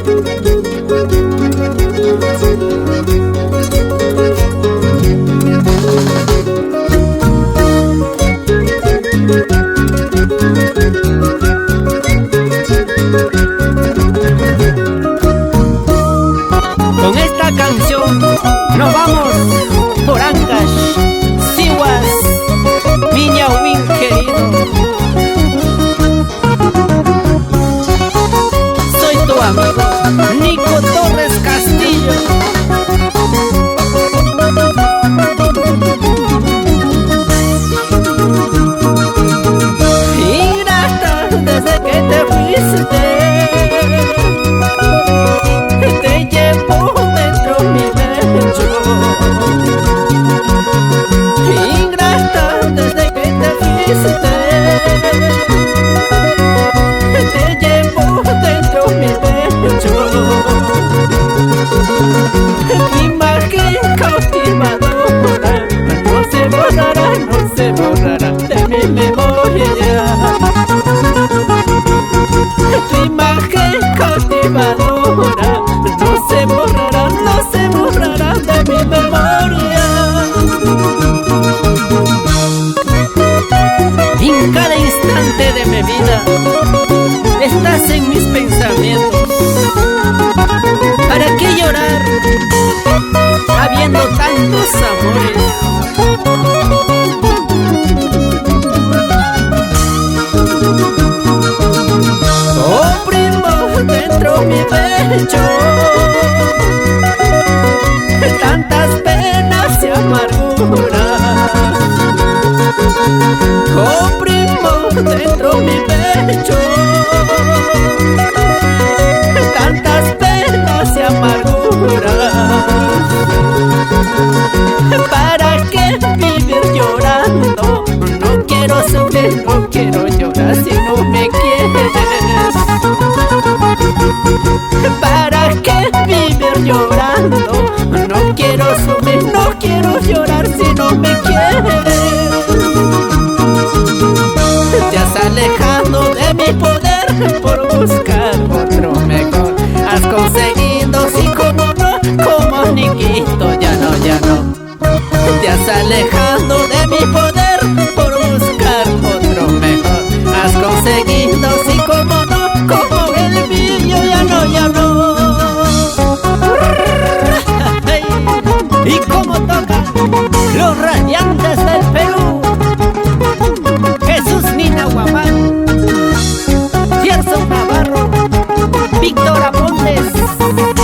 Con esta canción nos vamos por Ancash, Sihuas, Viña querido. Soy tu amigo Nico Torres Castillo. Ingrata, desde que te fuiste, te llevo dentro mi pecho. Ingrata, desde que te fuiste, te llevo dentro mi pecho. Tu imagen cautivadora no se borrará, no se borrará de mi memoria. Tu imagen cautivadora no se borrará, no se borrará de mi memoria. En cada instante de mi vida estás en mis pensamientos. ¿Para qué llorar habiendo tantos amores? Oprimo dentro mi pecho tantas penas y amarguras. Oprimo dentro mi pecho tantas penas y amarguras. ¿Para qué vivir llorando? No quiero sufrir, no quiero llorar si no me quieres. ¿Para qué vivir llorando? No quiero sufrir, no quiero llorar si no me quieres. Te has alejado de mi poder por buscar otro mejor. Has conseguido, sí, como no, como Niquito, ya no, ya no. Te has alejado de mi poder por buscar otro mejor. Has conseguido, sí, como no, como el mío, ya no, ya no. Y como toca los radiantes del Perú, Jesús Nina Guamán, Tierzo Navarro, Víctor Apontes.